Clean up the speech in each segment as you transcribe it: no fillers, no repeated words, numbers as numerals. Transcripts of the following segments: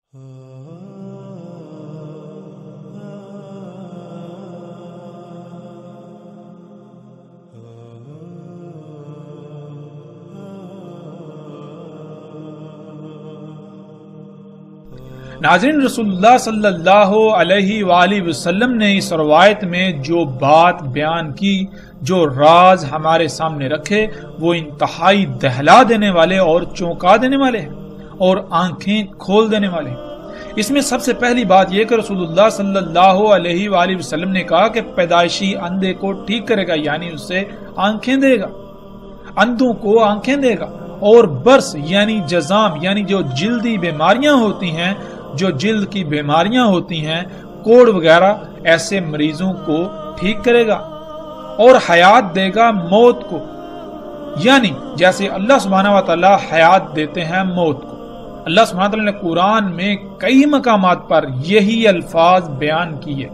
ناظرین، رسول اللہ صلی اللہ علیہ وآلہ وسلم نے اس روایت میں جو بات بیان کی، جو راز ہمارے سامنے رکھے، وہ انتہائی دہلا دینے والے اور چونکا دینے والے ہیں اور آنکھیں کھول دینے والے ہیں۔ اس میں سب سے پہلی بات یہ کہ رسول اللہ صلی اللہ علیہ وآلہ وسلم نے کہا کہ پیدائشی اندھے کو ٹھیک کرے گا، یعنی اسے آنکھیں دے گا، اندھوں کو آنکھیں دے گا، اور برس یعنی جزام یعنی جو جلدی بیماریاں ہوتی ہیں، جو جلد کی بیماریاں ہوتی ہیں، کوڑ وغیرہ، ایسے مریضوں کو ٹھیک کرے گا، اور حیات دے گا موت کو، یعنی جیسے اللہ سبحانہ و تعالی حیات دیتے ہیں موت کو۔ اللہ سبحانہ و تعالی نے قرآن میں کئی مقامات پر یہی الفاظ بیان کیے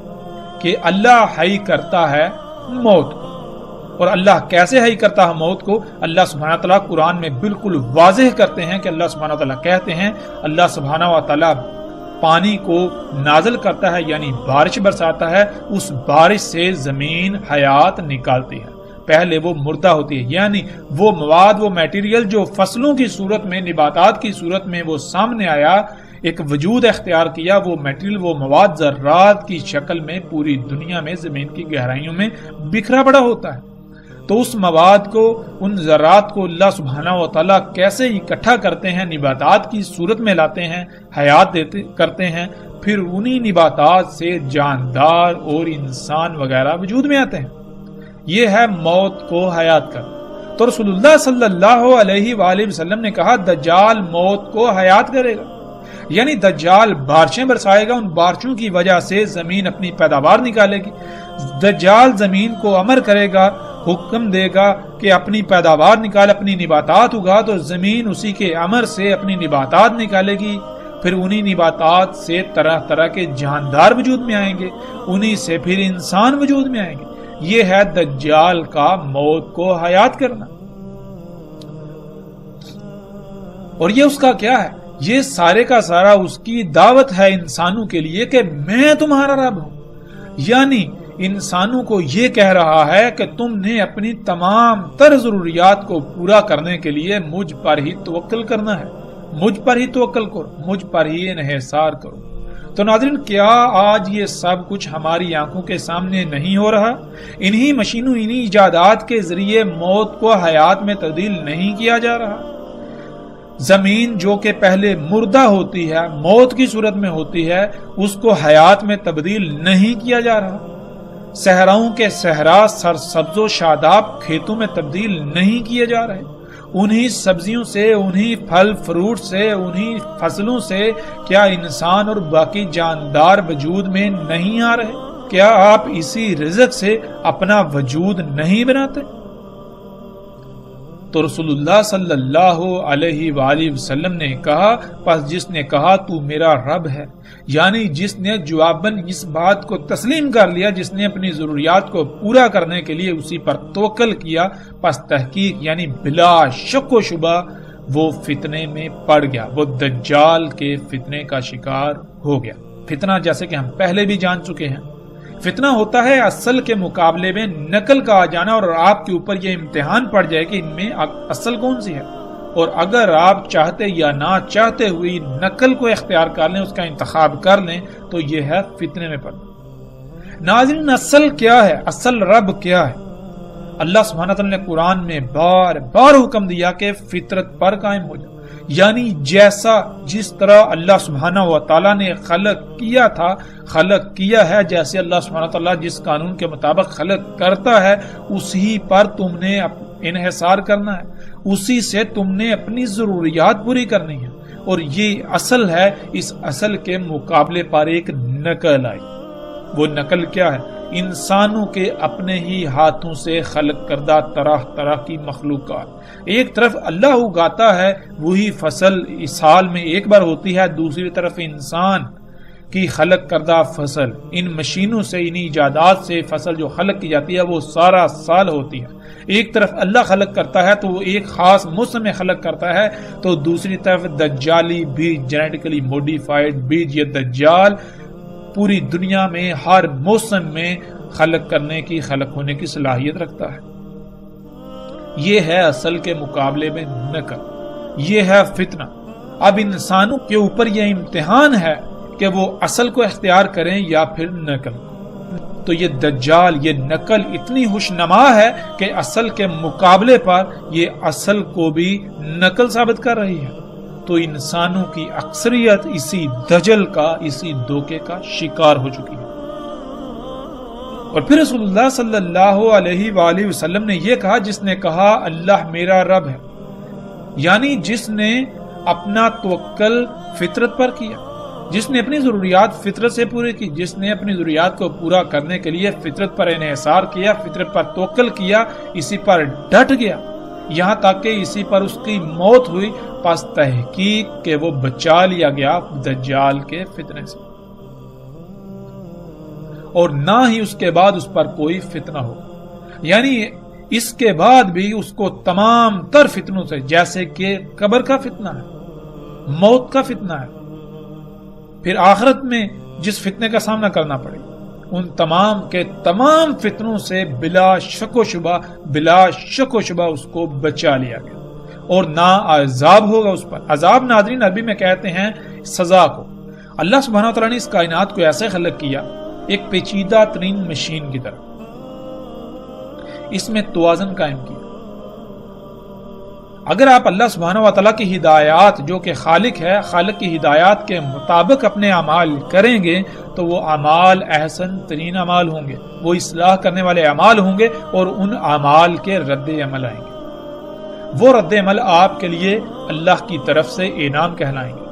کہ اللہ حی کرتا ہے موت کو، اور اللہ کیسے حی کرتا ہے موت کو اللہ سبحانہ و تعالی قرآن میں بالکل واضح کرتے ہیں کہ اللہ سبحانہ و تعالی کہتے ہیں، اللہ سبحانہ و تعالی پانی کو نازل کرتا ہے یعنی بارش برساتا ہے، اس بارش سے زمین حیات نکالتی ہے۔ پہلے وہ مردہ ہوتی ہے، یعنی وہ مواد، وہ میٹیریل جو فصلوں کی صورت میں، نباتات کی صورت میں وہ سامنے آیا، ایک وجود اختیار کیا، وہ میٹیریل، وہ مواد ذرات کی شکل میں پوری دنیا میں زمین کی گہرائیوں میں بکھرا پڑا ہوتا ہے۔ تو اس مواد کو، ان ذرات کو اللہ سبحانہ و تعالیٰ کیسے اکٹھا کرتے ہیں، نباتات کی صورت میں لاتے ہیں، حیات کرتے ہیں، پھر انہی نباتات سے جاندار اور انسان وغیرہ وجود میں آتے ہیں۔ یہ ہے موت کو حیات کر۔ تو رسول اللہ صلی اللہ علیہ وآلہ وسلم نے کہا دجال موت کو حیات کرے گا، یعنی دجال بارشیں برسائے گا، ان بارشوں کی وجہ سے زمین اپنی پیداوار نکالے گی۔ دجال زمین کو امر کرے گا، حکم دے گا کہ اپنی پیداوار نکال، اپنی نباتات اگا، تو زمین اسی کے امر سے اپنی نباتات نکالے گی، پھر انہی نباتات سے طرح طرح کے جاندار وجود میں آئیں گے، انہی سے پھر انسان وجود میں آئیں گے۔ یہ ہے دجال کا موت کو حیات کرنا۔ اور یہ اس کا کیا ہے؟ یہ سارے کا سارا اس کی دعوت ہے انسانوں کے لیے کہ میں تمہارا رب ہوں، یعنی انسانوں کو یہ کہہ رہا ہے کہ تم نے اپنی تمام تر ضروریات کو پورا کرنے کے لیے مجھ پر ہی توکل کرنا ہے، مجھ پر ہی توکل کرو، مجھ پر ہی انحصار کرو۔ تو ناظرین، کیا آج یہ سب کچھ ہماری آنکھوں کے سامنے نہیں ہو رہا؟ انہی مشینوں، انہی ایجادات کے ذریعے موت کو حیات میں تبدیل نہیں کیا جا رہا؟ زمین جو کہ پہلے مردہ ہوتی ہے، موت کی صورت میں ہوتی ہے، اس کو حیات میں تبدیل نہیں کیا جا رہا؟ صحراؤں کے صحرا سرسبز و شاداب کھیتوں میں تبدیل نہیں کیے جا رہے؟ انہی سبزیوں سے، انہی پھل فروٹ سے، انہی فصلوں سے کیا انسان اور باقی جاندار وجود میں نہیں آ رہے؟ کیا آپ اسی رزق سے اپنا وجود نہیں بناتے؟ تو رسول اللہ صلی اللہ علیہ وآلہ وسلم نے کہا، پس جس نے کہا تو میرا رب ہے، یعنی جس نے جواباً اس بات کو تسلیم کر لیا، جس نے اپنی ضروریات کو پورا کرنے کے لیے اسی پر توکل کیا، پس تحقیق یعنی بلا شک و شبہ وہ فتنے میں پڑ گیا، وہ دجال کے فتنے کا شکار ہو گیا۔ فتنہ جیسے کہ ہم پہلے بھی جان چکے ہیں، فتنہ ہوتا ہے اصل کے مقابلے میں نقل کا آ جانا، اور آپ کے اوپر یہ امتحان پڑ جائے کہ ان میں اصل کون سی ہے، اور اگر آپ چاہتے یا نہ چاہتے ہوئی نقل کو اختیار کر لیں، اس کا انتخاب کر لیں، تو یہ ہے فتنے میں پڑنا۔ ناظرین، اصل کیا ہے؟ اصل رب کیا ہے؟ اللہ سبحانہ تعالیٰ نے قرآن میں بار بار حکم دیا کہ فطرت پر قائم ہو جائے، یعنی جیسا جس طرح اللہ سبحانہ و تعالیٰ نے خلق کیا تھا، خلق کیا ہے، جیسے اللہ سبحانہ تعالیٰ جس قانون کے مطابق خلق کرتا ہے، اسی پر تم نے انحصار کرنا ہے، اسی سے تم نے اپنی ضروریات پوری کرنی ہے، اور یہ اصل ہے۔ اس اصل کے مقابلے پر ایک نقل آئی۔ وہ نقل کیا ہے؟ انسانوں کے اپنے ہی ہاتھوں سے خلق کردہ طرح طرح کی مخلوقات۔ ایک طرف اللہ اگاتا ہے، وہی فصل اس سال میں ایک بار ہوتی ہے، دوسری طرف انسان کی خلق کردہ فصل، ان مشینوں سے، ان ایجادات سے فصل جو خلق کی جاتی ہے وہ سارا سال ہوتی ہے۔ ایک طرف اللہ خلق کرتا ہے تو وہ ایک خاص موسم میں خلق کرتا ہے، تو دوسری طرف دجالی بیج، جینیٹیکلی موڈیفائڈ بیج، یہ دجال پوری دنیا میں ہر موسم میں خلق کرنے کی، خلق ہونے کی صلاحیت رکھتا ہے۔ یہ ہے اصل کے مقابلے میں نقل، یہ ہے فتنہ۔ اب انسانوں کے اوپر یہ امتحان ہے کہ وہ اصل کو اختیار کریں یا پھر نقل۔ تو یہ دجال، یہ نقل اتنی خوشنما ہے کہ اصل کے مقابلے پر یہ اصل کو بھی نقل ثابت کر رہی ہے۔ تو انسانوں کی اکثریت اسی دجل کا، اسی دھوکے کا شکار ہو چکی ہے۔ اور پھر رسول اللہ صلی اللہ علیہ وآلہ وسلم نے یہ کہا، جس نے کہا اللہ میرا رب ہے، یعنی جس نے اپنا توکل فطرت پر کیا، جس نے اپنی ضروریات فطرت سے پورے کی، جس نے اپنی ضروریات کو پورا کرنے کے لیے فطرت پر انحصار کیا، فطرت پر توکل کیا، اسی پر ڈٹ گیا، یہاں تک کہ اسی پر اس کی موت ہوئی، پس تحقیق کہ وہ بچا لیا گیا دجال کے فتنے سے، اور نہ ہی اس کے بعد اس پر کوئی فتنہ ہو۔ یعنی اس کے بعد بھی اس کو تمام تر فتنوں سے، جیسے کہ قبر کا فتنہ ہے، موت کا فتنہ ہے، پھر آخرت میں جس فتنے کا سامنا کرنا پڑے، ان تمام کے تمام فتنوں سے بلا شک و شبہ اس کو بچا لیا گیا، اور نہ عذاب ہوگا اس پر۔ عذاب ناظرین عربی میں کہتے ہیں سزا کو۔ اللہ سبحانہ وتعالیٰ نے اس کائنات کو ایسے خلق کیا، ایک پیچیدہ ترین مشین کی طرح، اس میں توازن قائم کیا۔ اگر آپ اللہ سبحانہ وتعالیٰ کی ہدایات، جو کہ خالق ہے، خالق کی ہدایات کے مطابق اپنے اعمال کریں گے تو وہ اعمال احسن ترین اعمال ہوں گے، وہ اصلاح کرنے والے اعمال ہوں گے، اور ان اعمال کے رد عمل آئیں گے۔ وہ رد عمل آپ کے لیے اللہ کی طرف سے انعام کہلائیں گے۔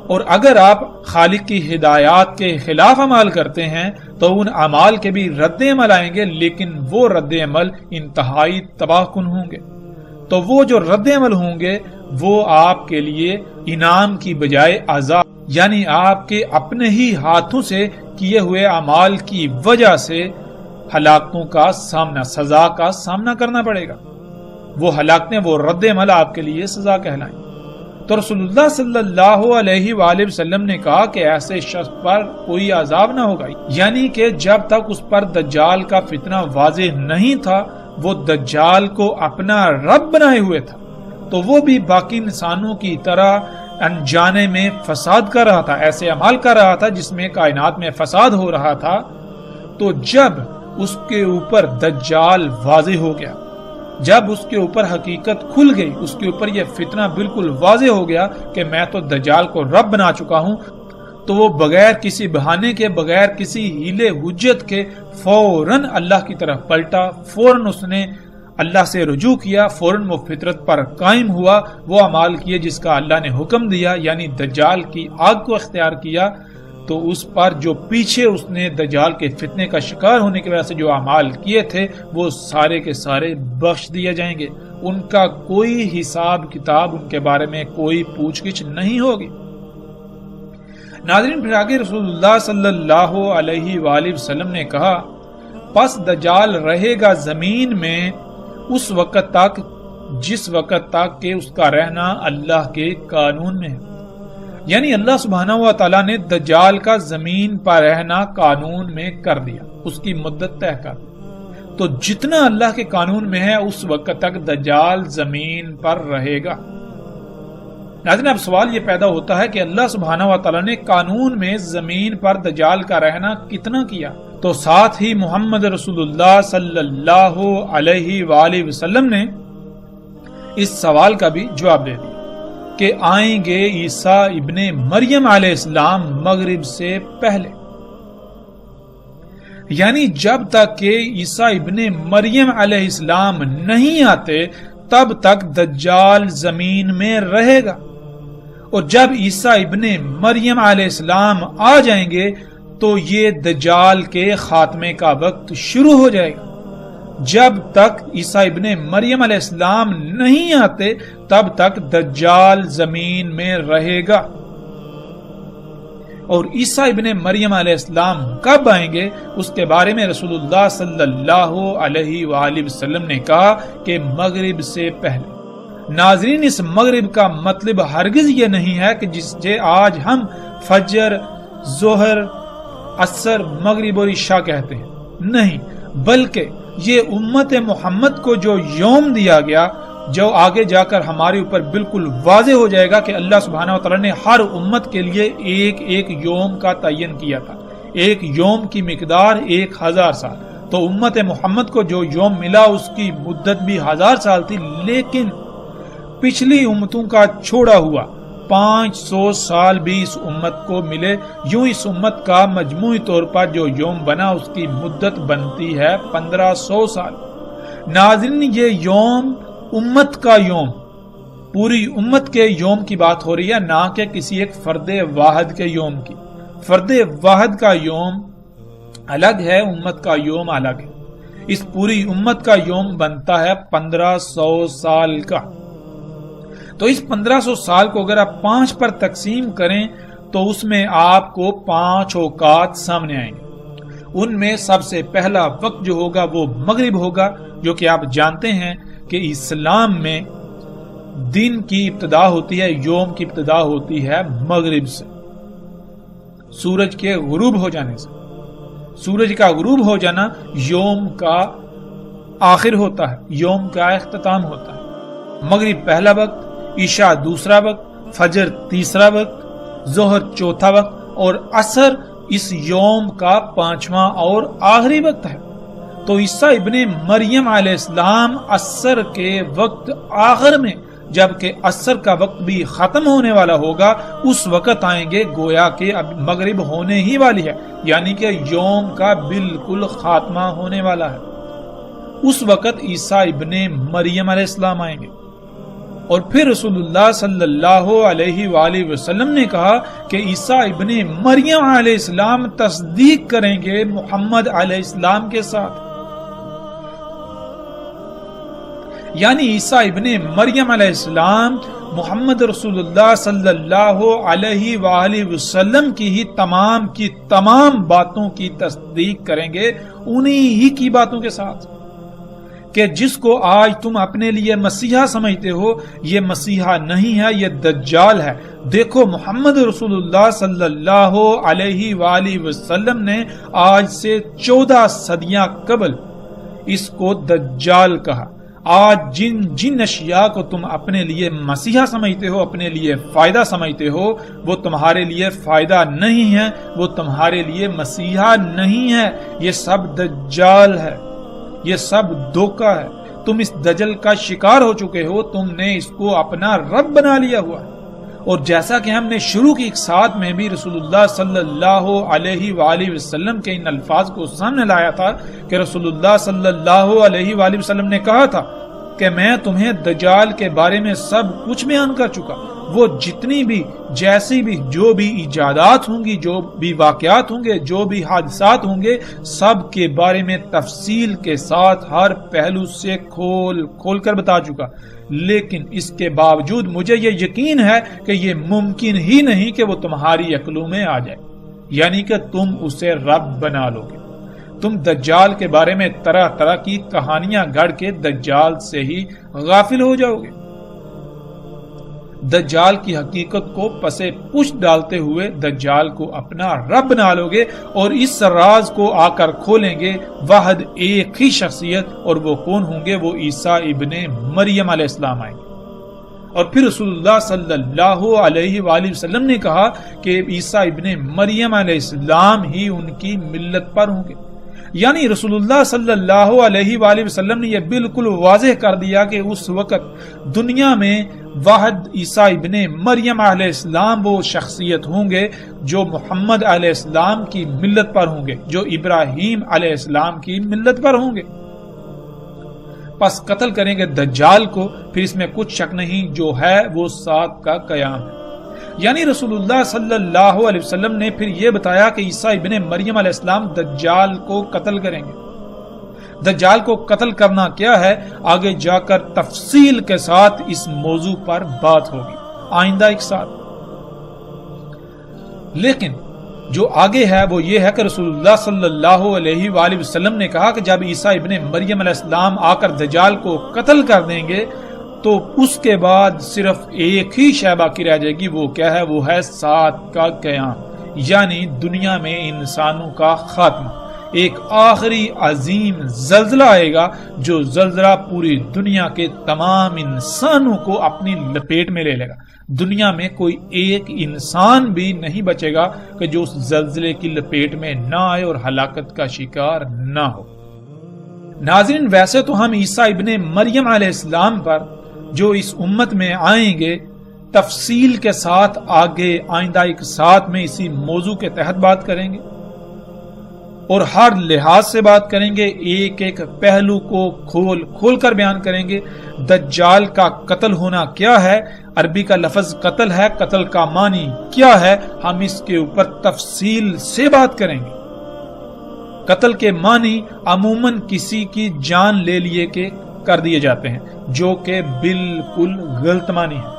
اور اگر آپ خالق کی ہدایات کے خلاف عمل کرتے ہیں تو ان اعمال کے بھی رد عمل آئیں گے، لیکن وہ رد عمل انتہائی تباہ کن ہوں گے۔ تو وہ جو رد عمل ہوں گے وہ آپ کے لیے انعام کی بجائے عذاب، یعنی آپ کے اپنے ہی ہاتھوں سے کیے ہوئے اعمال کی وجہ سے ہلاکتوں کا سامنا، سزا کا سامنا کرنا پڑے گا۔ وہ ہلاکتیں، وہ رد عمل آپ کے لیے سزا کہلائیں۔ تو رسول اللہ صلی اللہ علیہ وآلہ وسلم نے کہا کہ ایسے شخص پر کوئی عذاب نہ ہوگا، یعنی کہ جب تک اس پر دجال کا فتنہ واضح نہیں تھا، وہ دجال کو اپنا رب بنائے ہوئے تھا، تو وہ بھی باقی انسانوں کی طرح انجانے میں فساد کر رہا تھا، ایسے عمل کر رہا تھا جس میں کائنات میں فساد ہو رہا تھا۔ تو جب اس کے اوپر دجال واضح ہو گیا، جب اس کے اوپر حقیقت کھل گئی، اس کے اوپر یہ فتنہ بالکل واضح ہو گیا کہ میں تو دجال کو رب بنا چکا ہوں، تو وہ بغیر کسی بہانے کے، بغیر کسی ہیلے حجت کے فوراً اللہ کی طرف پلٹا، فوراً اس نے اللہ سے رجوع کیا، فوراً وہ فطرت پر قائم ہوا، وہ اعمال کیے جس کا اللہ نے حکم دیا، یعنی دجال کی آگ کو اختیار کیا۔ تو اس پر جو پیچھے اس نے دجال کے فتنے کا شکار ہونے کی وجہ سے جو اعمال کیے تھے وہ سارے کے سارے بخش دیے جائیں گے، ان کا کوئی حساب کتاب، ان کے بارے میں کوئی پوچھ گچھ نہیں ہوگی۔ ناظرین، پھر آگے رسول اللہ صلی اللہ علیہ وآلہ وسلم نے کہا، پس دجال رہے گا زمین میں اس وقت تک جس وقت تک کہ اس کا رہنا اللہ کے قانون میں ہے، یعنی اللہ سبحانہ و تعالیٰ نے دجال کا زمین پر رہنا قانون میں کر دیا، اس کی مدت طے کر دی۔ تو جتنا اللہ کے قانون میں ہے اس وقت تک دجال زمین پر رہے گا۔ ناظرین، اب سوال یہ پیدا ہوتا ہے کہ اللہ سبحانہ و تعالیٰ نے قانون میں زمین پر دجال کا رہنا کتنا کیا؟ تو ساتھ ہی محمد رسول اللہ صلی اللہ علیہ وآلہ وسلم نے اس سوال کا بھی جواب دے دیا کہ آئیں گے عیسیٰ ابن مریم علیہ السلام مغرب سے پہلے، یعنی جب تک کہ عیسیٰ ابن مریم علیہ السلام نہیں آتے تب تک دجال زمین میں رہے گا، اور جب عیسیٰ ابن مریم علیہ السلام آ جائیں گے تو یہ دجال کے خاتمے کا وقت شروع ہو جائے گا۔ جب تک عیسیٰ ابن مریم علیہ السلام نہیں آتے تب تک دجال زمین میں رہے گا، اور عیسیٰ ابن مریم علیہ السلام کب آئیں گے اس کے بارے میں رسول اللہ صلی اللہ علیہ وآلہ وسلم نے کہا کہ مغرب سے پہلے۔ ناظرین، اس مغرب کا مطلب ہرگز یہ نہیں ہے کہ جسے آج ہم فجر، ظہر، عصر، مغرب اور عشاء کہتے ہیں، نہیں، بلکہ یہ امت محمد کو جو یوم دیا گیا، جو آگے جا کر ہمارے اوپر بالکل واضح ہو جائے گا کہ اللہ سبحانہ و تعالی نے ہر امت کے لیے ایک ایک یوم کا تعین کیا تھا، ایک یوم کی مقدار 1000 سال۔ تو امت محمد کو جو یوم ملا اس کی مدت بھی 1000 سال تھی، لیکن پچھلی امتوں کا چھوڑا ہوا 500 سال بھی اس امت کو ملے۔ یوں اس امت کا مجموعی طور پر جو یوم بنا اس کی مدت بنتی ہے 1500 سال۔ ناظرین، یہ یوم امت کا یوم، پوری امت کے یوم کی بات ہو رہی ہے، نہ کہ کسی ایک فرد واحد کے یوم کی۔ فرد واحد کا یوم الگ ہے، امت کا یوم الگ ہے۔ اس پوری امت کا یوم بنتا ہے 1500 سال کا۔ تو اس 1500 سال کو اگر آپ 5 پر تقسیم کریں تو اس میں آپ کو 5 اوقات سامنے آئیں گے۔ ان میں سب سے پہلا وقت جو ہوگا وہ مغرب ہوگا، جو کہ آپ جانتے ہیں کہ اسلام میں دن کی ابتدا ہوتی ہے، یوم کی ابتدا ہوتی ہے مغرب سے، سورج کے غروب ہو جانے سے۔ سورج کا غروب ہو جانا یوم کا آخر ہوتا ہے، یوم کا اختتام ہوتا ہے۔ مغرب پہلا وقت، عشاء دوسرا وقت، فجر تیسرا وقت، ظہر چوتھا وقت اور عصر اس یوم کا 5واں اور آخری وقت ہے۔ تو عیسیٰ ابن مریم علیہ السلام عصر کے وقت آخر میں، جبکہ عصر کا وقت بھی ختم ہونے والا ہوگا، اس وقت آئیں گے گویا کہ اب مغرب ہونے ہی والی ہے، یعنی کہ یوم کا بالکل خاتمہ ہونے والا ہے۔ اس وقت عیسیٰ ابن مریم علیہ السلام آئیں گے۔ اور پھر رسول اللہ صلی اللہ علیہ وآلہ وسلم نے کہا کہ عیسیٰ ابن مریم علیہ السلام تصدیق کریں گے محمد علیہ السلام کے ساتھ، یعنی عیسیٰ ابن مریم علیہ السلام محمد رسول اللہ صلی اللہ علیہ وآلہ وسلم کی ہی تمام کی تمام باتوں کی تصدیق کریں گے، انہی ہی کی باتوں کے ساتھ، کہ جس کو آج تم اپنے لیے مسیحا سمجھتے ہو، یہ مسیحا نہیں ہے، یہ دجال ہے۔ دیکھو محمد رسول اللہ صلی اللہ علیہ وآلہ وسلم نے آج سے 14 صدیاں قبل اس کو دجال کہا۔ آج جن اشیاء کو تم اپنے لیے مسیحا سمجھتے ہو، اپنے لیے فائدہ سمجھتے ہو، وہ تمہارے لیے فائدہ نہیں ہے، وہ تمہارے لیے مسیحا نہیں ہے، یہ سب دجال ہے، یہ سب دھوکہ ہے۔ تم اس دجل کا شکار ہو چکے ہو، تم نے اس کو اپنا رب بنا لیا ہوا ہے۔ اور جیسا کہ ہم نے شروع کی ایک ساتھ میں بھی رسول اللہ صلی اللہ علیہ وآلہ وسلم کے ان الفاظ کو سامنے لایا تھا کہ رسول اللہ صلی اللہ علیہ وآلہ وسلم نے کہا تھا کہ میں تمہیں دجال کے بارے میں سب کچھ بیان کر چکا، وہ جتنی بھی جیسی بھی جو بھی ایجادات ہوں گی، جو بھی واقعات ہوں گے، جو بھی حادثات ہوں گے، سب کے بارے میں تفصیل کے ساتھ ہر پہلو سے کھول کر بتا چکا۔ لیکن اس کے باوجود مجھے یہ یقین ہے کہ یہ ممکن ہی نہیں کہ وہ تمہاری عقلوں میں آ جائے، یعنی کہ تم اسے رب بنا لو گے۔ تم دجال کے بارے میں طرح طرح کی کہانیاں گھڑ کے دجال سے ہی غافل ہو جاؤ گے۔ دجال کی حقیقت کو پسے پش ڈالتے ہوئے دجال کو اپنا رب بنا لو گے اور اس راز کو آ کر کھولیں گے واحد ایک ہی شخصیت، اور وہ کون ہوں گے؟ وہ عیسیٰ ابن مریم علیہ السلام آئیں گے۔ اور پھر رسول اللہ صلی اللہ علیہ وآلہ وسلم نے کہا کہ عیسیٰ ابن مریم علیہ السلام ہی ان کی ملت پر ہوں گے، یعنی رسول اللہ صلی اللہ علیہ وآلہ وسلم نے یہ بالکل واضح کر دیا کہ اس وقت دنیا میں واحد عیسیٰ ابن مریم علیہ السلام وہ شخصیت ہوں گے جو محمد علیہ السلام کی ملت پر ہوں گے، جو ابراہیم علیہ السلام کی ملت پر ہوں گے۔ پس قتل کریں گے دجال کو، پھر اس میں کچھ شک نہیں، جو ہے وہ ساتھ کا قیام ہے۔ یعنی رسول اللہ صلی اللہ علیہ وسلم نے پھر یہ بتایا کہ عیسیٰ ابن مریم علیہ السلام دجال کو قتل کریں گے۔ دجال کو قتل کرنا کیا ہے، آگے جا کر تفصیل کے ساتھ اس موضوع پر بات ہوگی آئندہ ایک ساتھ۔ لیکن جو آگے ہے وہ یہ ہے کہ رسول اللہ صلی اللہ علیہ وآلہ وسلم نے کہا کہ جب عیسیٰ ابن مریم علیہ السلام آ کر دجال کو قتل کر دیں گے تو اس کے بعد صرف ایک ہی شے باقی رہ جائے گی. وہ کیا ہے؟ وہ ہے سات کا قیام، یعنی دنیا میں انسانوں کا خاتمہ. ایک آخری عظیم زلزلہ آئے گا جو زلزلہ پوری دنیا کے تمام انسانوں کو اپنی لپیٹ میں لے لے گا. دنیا میں کوئی ایک انسان بھی نہیں بچے گا کہ جو اس زلزلے کی لپیٹ میں نہ آئے اور ہلاکت کا شکار نہ ہو. ناظرین، ویسے تو ہم عیسیٰ ابن مریم علیہ السلام پر جو اس امت میں آئیں گے تفصیل کے ساتھ آگے آئندہ ایک ساتھ میں اسی موضوع کے تحت بات کریں گے اور ہر لحاظ سے بات کریں گے، ایک ایک پہلو کو کھول کر بیان کریں گے. دجال کا قتل ہونا کیا ہے، عربی کا لفظ قتل ہے، قتل کا معنی کیا ہے، ہم اس کے اوپر تفصیل سے بات کریں گے. قتل کے معنی عموماً کسی کی جان لے لیے کے کر دیے جاتے ہیں، جو کہ بالکل غلط معنی ہے.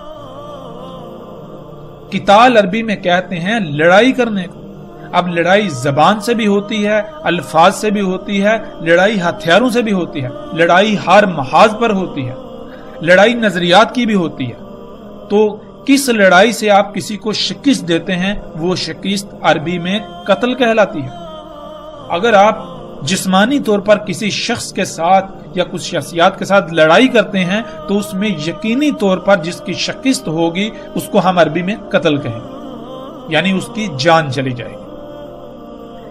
قتال عربی میں کہتے ہیں لڑائی کرنے کو. اب لڑائی زبان سے بھی ہوتی ہے، الفاظ سے بھی ہوتی ہے، لڑائی ہتھیاروں سے بھی ہوتی ہے، لڑائی ہر محاذ پر ہوتی ہے، لڑائی نظریات کی بھی ہوتی ہے. تو کس لڑائی سے آپ کسی کو شکست دیتے ہیں وہ شکست عربی میں قتل کہلاتی ہے. اگر آپ جسمانی طور پر کسی شخص کے ساتھ یا کچھ شخصیات کے ساتھ لڑائی کرتے ہیں تو اس میں یقینی طور پر جس کی شکست ہوگی اس کو ہم عربی میں قتل کہیں گے، یعنی اس کی جان چلی جائے گی.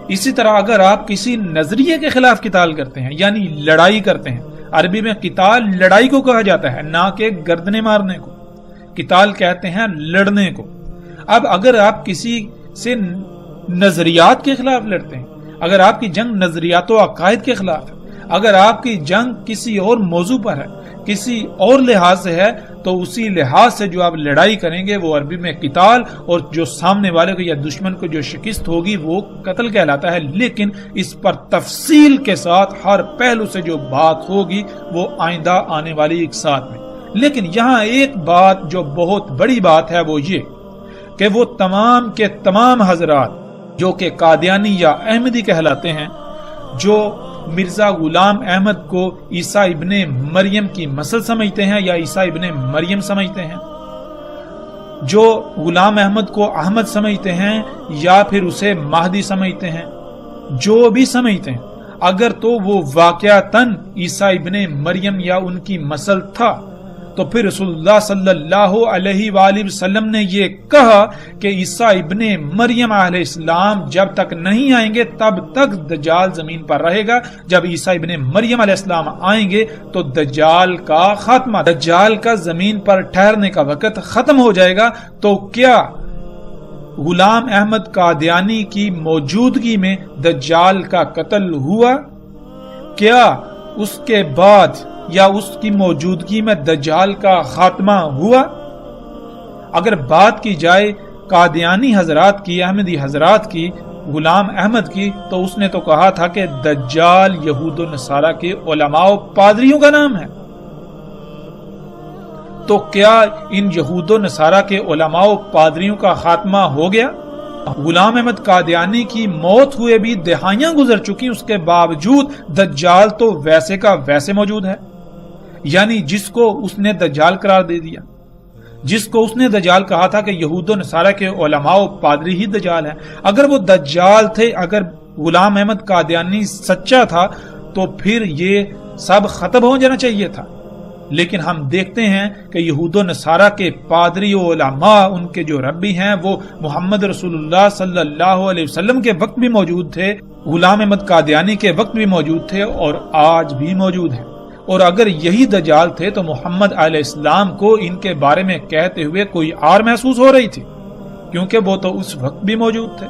اسی طرح اگر آپ کسی نظریے کے خلاف قتال کرتے ہیں یعنی لڑائی کرتے ہیں، عربی میں قتال لڑائی کو کہا جاتا ہے، نہ کہ گردنے مارنے کو. قتال کہتے ہیں لڑنے کو. اب اگر آپ کسی سے نظریات کے خلاف لڑتے ہیں، اگر آپ کی جنگ نظریات و عقائد کے خلاف ہے، اگر آپ کی جنگ کسی اور موضوع پر ہے، کسی اور لحاظ سے ہے، تو اسی لحاظ سے جو آپ لڑائی کریں گے وہ عربی میں قتال، اور جو سامنے والے کو یا دشمن کو جو شکست ہوگی وہ قتل کہلاتا ہے. لیکن اس پر تفصیل کے ساتھ ہر پہلو سے جو بات ہوگی وہ آئندہ آنے والی ایک ساتھ میں. لیکن یہاں ایک بات جو بہت بڑی بات ہے وہ یہ کہ وہ تمام کے تمام حضرات جو کہ قادیانی یا احمدی کہلاتے ہیں، جو مرزا غلام احمد کو عیسیٰ ابن مریم کی نسل سمجھتے ہیں یا عیسیٰ ابن مریم سمجھتے ہیں، جو غلام احمد کو احمد سمجھتے ہیں یا پھر اسے مہدی سمجھتے ہیں، جو بھی سمجھتے ہیں، اگر تو وہ واقعتاً عیسیٰ ابن مریم یا ان کی نسل تھا تو پھر رسول اللہ صلی اللہ علیہ وآلہ وسلم نے یہ کہا کہ عیسیٰ ابن مریم علیہ السلام جب تک نہیں آئیں گے تب تک دجال زمین پر رہے گا. جب عیسیٰ ابن مریم علیہ السلام آئیں گے تو دجال کا خاتمہ، دجال کا زمین پر ٹھہرنے کا وقت ختم ہو جائے گا. تو کیا غلام احمد قادیانی کی موجودگی میں دجال کا قتل ہوا؟ کیا اس کے بعد یا اس کی موجودگی میں دجال کا خاتمہ ہوا؟ اگر بات کی جائے قادیانی حضرات کی، احمدی حضرات کی، غلام احمد کی، تو اس نے تو کہا تھا کہ دجال یہود و نصارہ کے علماء و پادریوں کا نام ہے. تو کیا ان یہود و نصارہ کے علماء و پادریوں کا خاتمہ ہو گیا؟ غلام احمد قادیانی کی موت ہوئے بھی دہائیاں گزر چکی، اس کے باوجود دجال تو ویسے کا ویسے موجود ہے. یعنی جس کو اس نے دجال قرار دے دیا، جس کو اس نے دجال کہا تھا کہ یہود و نصارہ کے علماء و پادری ہی دجال ہیں، اگر وہ دجال تھے، اگر غلام احمد قادیانی سچا تھا تو پھر یہ سب ختم ہو جانا چاہیے تھا. لیکن ہم دیکھتے ہیں کہ یہود و نصارہ کے پادری و علماء، ان کے جو ربی ہیں، وہ محمد رسول اللہ صلی اللہ علیہ وسلم کے وقت بھی موجود تھے، غلام احمد قادیانی کے وقت بھی موجود تھے اور آج بھی موجود ہیں. اور اگر یہی دجال تھے تو محمد علیہ السلام کو ان کے بارے میں کہتے ہوئے کوئی آر محسوس ہو رہی تھی، کیونکہ وہ تو اس وقت بھی موجود تھے.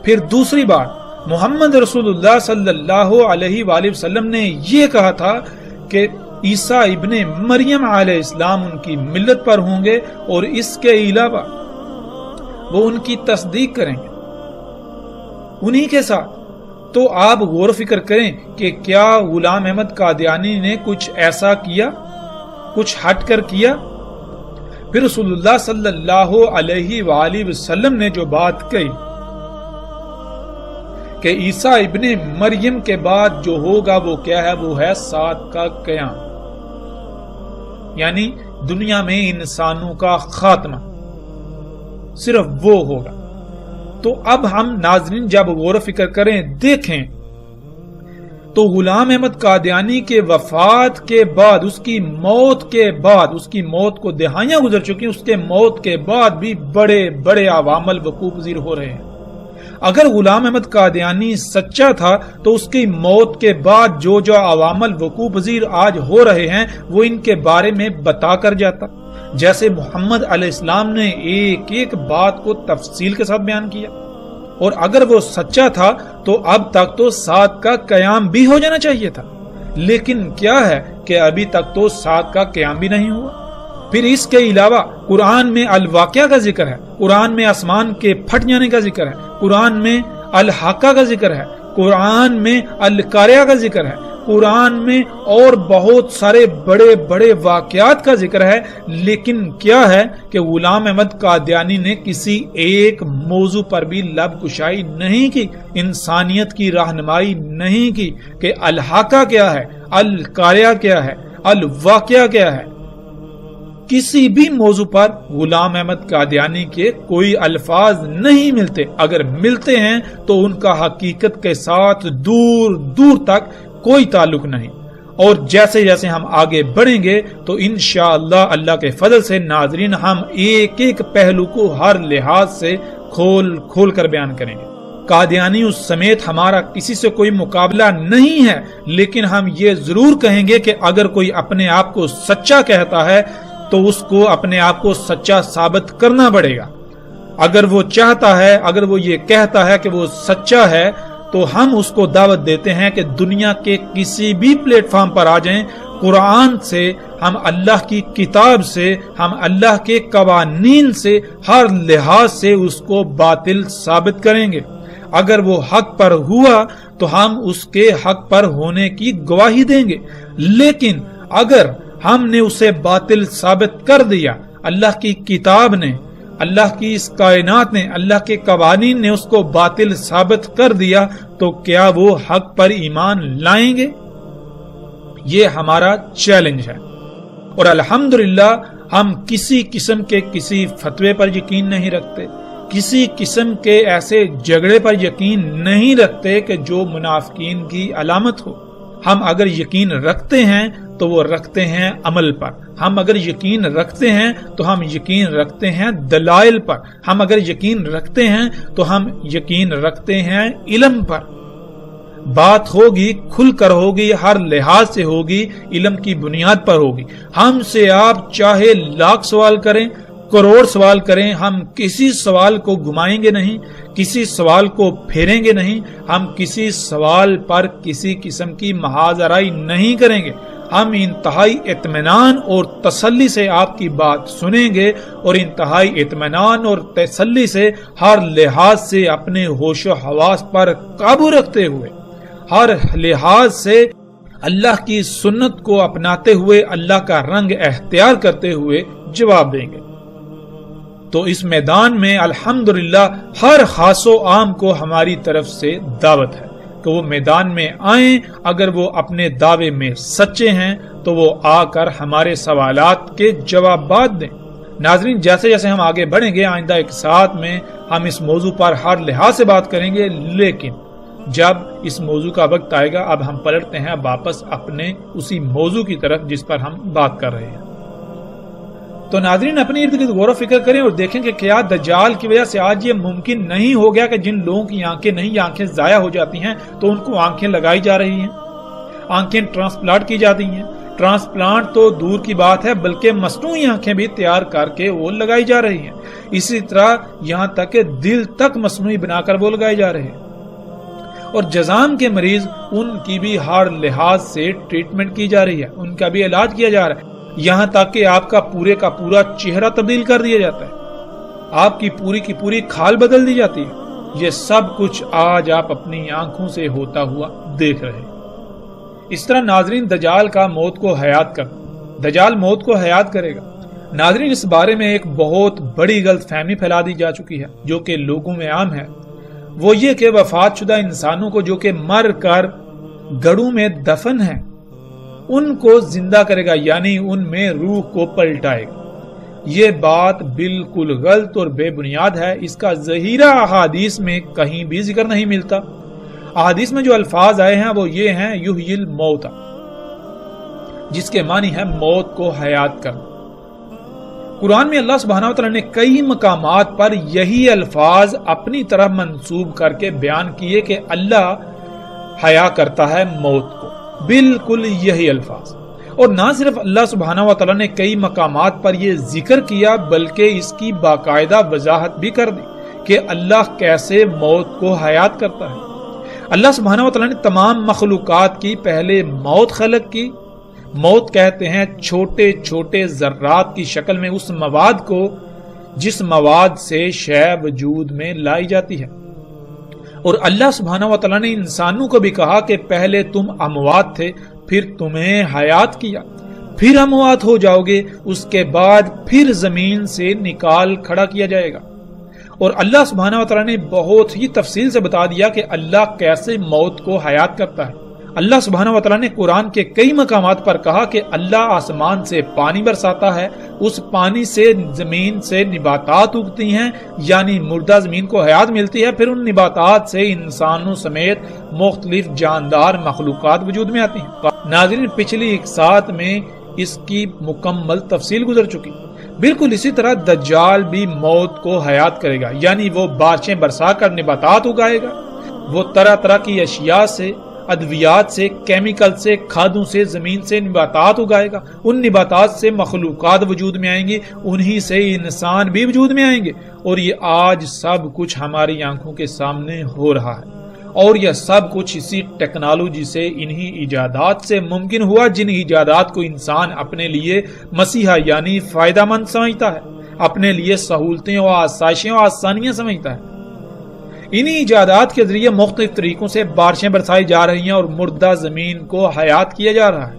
پھر دوسری بات، محمد رسول اللہ صلی اللہ علیہ وآلہ وسلم نے یہ کہا تھا کہ عیسیٰ ابن مریم علیہ السلام ان کی ملت پر ہوں گے اور اس کے علاوہ وہ ان کی تصدیق کریں گے انہی کے ساتھ. تو آپ غور و فکر کریں کہ کیا غلام احمد قادیانی نے کچھ ایسا کیا، کچھ ہٹ کر کیا؟ پھر رسول اللہ صلی اللہ علیہ وآلہ وسلم نے جو بات کہی کہ عیسیٰ ابن مریم کے بعد جو ہوگا وہ کیا ہے؟ وہ ہے سات کا قیام، یعنی دنیا میں انسانوں کا خاتمہ، صرف وہ ہوگا۔ تو اب ہم ناظرین جب غور و فکر کریں، دیکھیں تو غلام احمد قادیانی کے وفات کے بعد، اس کی موت کے بعد، اس کی موت کو دہائیاں گزر چکی، اس کے موت کے بعد بھی بڑے بڑے عوامل وقوع پذیر ہو رہے ہیں۔ اگر غلام احمد قادیانی سچا تھا تو اس کی موت کے بعد جو جو عوامل وقوع پذیر آج ہو رہے ہیں وہ ان کے بارے میں بتا کر جاتا، جیسے محمد علیہ السلام نے ایک ایک بات کو تفصیل کے ساتھ بیان کیا۔ اور اگر وہ سچا تھا تو اب تک تو سات کا قیام بھی ہو جانا چاہیے تھا، لیکن کیا ہے کہ ابھی تک تو سات کا قیام بھی نہیں ہوا۔ پھر اس کے علاوہ قرآن میں الواقعہ کا ذکر ہے، قرآن میں آسمان کے پھٹ جانے کا ذکر ہے، قرآن میں الحاقہ کا ذکر ہے، قرآن میں القاریہ کا ذکر ہے، قرآن میں اور بہت سارے بڑے بڑے واقعات کا ذکر ہے، لیکن کیا ہے کہ غلام احمد قادیانی نے کسی ایک موضوع پر بھی لب کشائی نہیں کی، انسانیت کی رہنمائی نہیں کی کہ الحاقہ کیا ہے، القاریہ کیا ہے، الواقعہ کیا ہے۔ کسی بھی موضوع پر غلام احمد قادیانی کے کوئی الفاظ نہیں ملتے، اگر ملتے ہیں تو ان کا حقیقت کے ساتھ دور دور تک کوئی تعلق نہیں۔ اور جیسے جیسے ہم آگے بڑھیں گے تو انشاءاللہ اللہ کے فضل سے ناظرین ہم ایک ایک پہلو کو ہر لحاظ سے کھول کھول کر بیان کریں گے۔ قادیانی اس سمیت ہمارا کسی سے کوئی مقابلہ نہیں ہے، لیکن ہم یہ ضرور کہیں گے کہ اگر کوئی اپنے آپ کو سچا کہتا ہے تو اس کو اپنے آپ کو سچا ثابت کرنا پڑے گا۔ اگر وہ چاہتا ہے، اگر وہ یہ کہتا ہے کہ وہ سچا ہے، تو ہم اس کو دعوت دیتے ہیں کہ دنیا کے کسی بھی پلیٹ فارم پر آ جائیں، قرآن سے، ہم اللہ کی کتاب سے، ہم اللہ کے قوانین سے، ہر لحاظ سے اس کو باطل ثابت کریں گے۔ اگر وہ حق پر ہوا تو ہم اس کے حق پر ہونے کی گواہی دیں گے، لیکن اگر ہم نے اسے باطل ثابت کر دیا، اللہ کی کتاب نے، اللہ کی اس کائنات نے، اللہ کے قوانین نے اس کو باطل ثابت کر دیا، تو کیا وہ حق پر ایمان لائیں گے؟ یہ ہمارا چیلنج ہے۔ اور الحمدللہ ہم کسی قسم کے کسی فتوے پر یقین نہیں رکھتے، کسی قسم کے ایسے جھگڑے پر یقین نہیں رکھتے کہ جو منافقین کی علامت ہو۔ ہم اگر یقین رکھتے ہیں تو وہ رکھتے ہیں عمل پر، ہم اگر یقین رکھتے ہیں تو ہم یقین رکھتے ہیں دلائل پر، ہم اگر یقین رکھتے ہیں تو ہم یقین رکھتے ہیں علم پر۔ بات ہوگی کھل کر ہوگی، ہر لحاظ سے ہوگی، علم کی بنیاد پر ہوگی۔ ہم سے آپ چاہے لاکھ سوال کریں، کروڑ سوال کریں، ہم کسی سوال کو گھمائیں گے نہیں، کسی سوال کو پھیریں گے نہیں، ہم کسی سوال پر کسی قسم کی محاذ آرائی نہیں کریں گے۔ ہم انتہائی اطمینان اور تسلی سے آپ کی بات سنیں گے، اور انتہائی اطمینان اور تسلی سے ہر لحاظ سے اپنے ہوش و حواس پر قابو رکھتے ہوئے، ہر لحاظ سے اللہ کی سنت کو اپناتے ہوئے، اللہ کا رنگ اختیار کرتے ہوئے جواب دیں گے۔ تو اس میدان میں الحمدللہ ہر خاص و عام کو ہماری طرف سے دعوت ہے کہ وہ میدان میں آئیں۔ اگر وہ اپنے دعوے میں سچے ہیں تو وہ آ کر ہمارے سوالات کے جوابات دیں۔ ناظرین جیسے جیسے ہم آگے بڑھیں گے آئندہ ایک ساتھ میں ہم اس موضوع پر ہر لحاظ سے بات کریں گے، لیکن جب اس موضوع کا وقت آئے گا اب ہم پلٹتے ہیں واپس اپنے اسی موضوع کی طرف جس پر ہم بات کر رہے ہیں۔ تو ناظرین اپنے ارد گرد غور و فکر کریں اور دیکھیں کہ کیا دجال کی وجہ سے آج یہ ممکن نہیں ہو گیا کہ جن لوگوں کی آنکھیں نہیں یا آنکھیں ضائع ہو جاتی ہیں تو ان کو آنکھیں لگائی جا رہی ہیں، آنکھیں ٹرانسپلانٹ کی جاتی ہیں۔ ٹرانسپلانٹ تو دور کی بات ہے بلکہ مصنوعی آنکھیں بھی تیار کر کے وہ لگائی جا رہی ہیں۔ اسی طرح یہاں تک کہ دل تک مصنوعی بنا کر وہ لگائے جا رہے ہیں۔ اور جذام کے مریض ان کی بھی ہر لحاظ سے ٹریٹمنٹ کی جا رہی ہے، ان کا بھی علاج کیا جا رہا ہے، یہاں تک کہ آپ کا پورا چہرہ تبدیل کر دیا جاتا ہے، آپ کی پوری کھال بدل دی جاتی ہے۔ یہ سب کچھ آج آپ اپنی آنکھوں سے ہوتا ہوا دیکھ رہے ہیں۔ اس طرح ناظرین دجال کا موت کو حیات دجال موت کو حیات کرے گا۔ ناظرین اس بارے میں ایک بہت بڑی غلط فہمی پھیلا دی جا چکی ہے جو کہ لوگوں میں عام ہے۔ وہ یہ کہ وفات شدہ انسانوں کو جو کہ مر کر گڑھوں میں دفن ہیں ان کو زندہ کرے گا، یعنی ان میں روح کو پلٹائے گا۔ یہ بات بالکل غلط اور بے بنیاد ہے، اس کا ظہیرہ احادیث میں کہیں بھی ذکر نہیں ملتا۔ احادیث میں جو الفاظ آئے ہیں وہ یہ ہیں یحیی الموت، جس کے معنی ہے موت کو حیات کرنا۔ قرآن میں اللہ سبحانہ وتعالی نے کئی مقامات پر یہی الفاظ اپنی طرف منسوب کر کے بیان کیے کہ اللہ حیا کرتا ہے موت کو، بالکل یہی الفاظ۔ اور نہ صرف اللہ سبحانہ وتعالی نے کئی مقامات پر یہ ذکر کیا بلکہ اس کی باقاعدہ وضاحت بھی کر دی کہ اللہ کیسے موت کو حیات کرتا ہے۔ اللہ سبحانہ وتعالی نے تمام مخلوقات کی پہلے موت خلق کی۔ موت کہتے ہیں چھوٹے چھوٹے ذرات کی شکل میں اس مواد کو جس مواد سے شے وجود میں لائی جاتی ہے۔ اور اللہ سبحانہ وتعالی نے انسانوں کو بھی کہا کہ پہلے تم اموات تھے، پھر تمہیں حیات کیا، پھر اموات ہو جاؤ گے، اس کے بعد پھر زمین سے نکال کھڑا کیا جائے گا۔ اور اللہ سبحانہ وتعالی نے بہت ہی تفصیل سے بتا دیا کہ اللہ کیسے موت کو حیات کرتا ہے۔ اللہ سبحانہ وتعالی نے قرآن کے کئی مقامات پر کہا کہ اللہ آسمان سے پانی برساتا ہے، اس پانی سے زمین سے نباتات اگتی ہیں، یعنی مردہ زمین کو حیات ملتی ہے، پھر ان نباتات سے انسانوں سمیت مختلف جاندار مخلوقات وجود میں آتی ہیں۔ ناظرین، پچھلی ایک ساتھ میں اس کی مکمل تفصیل گزر چکی۔ بالکل اسی طرح دجال بھی موت کو حیات کرے گا، یعنی وہ بارشیں برسا کر نباتات اگائے گا، وہ طرح طرح کی اشیاء سے، ادویات سے، کیمیکل سے، کھادوں سے، زمین سے نباتات اگائے گا۔ ان نباتات سے مخلوقات وجود میں آئیں گی، انہی سے انسان بھی وجود میں آئیں گے، اور یہ آج سب کچھ ہماری آنکھوں کے سامنے ہو رہا ہے۔ اور یہ سب کچھ اسی ٹیکنالوجی سے، انہی ایجادات سے ممکن ہوا جن ایجادات کو انسان اپنے لیے مسیحا یعنی فائدہ مند سمجھتا ہے، اپنے لیے سہولتیں اور آسائشیں اور آسانیاں سمجھتا ہے۔ انہی ایجادات کے ذریعے مختلف طریقوں سے بارشیں برسائی جا رہی ہیں اور مردہ زمین کو حیات کیا جا رہا ہے۔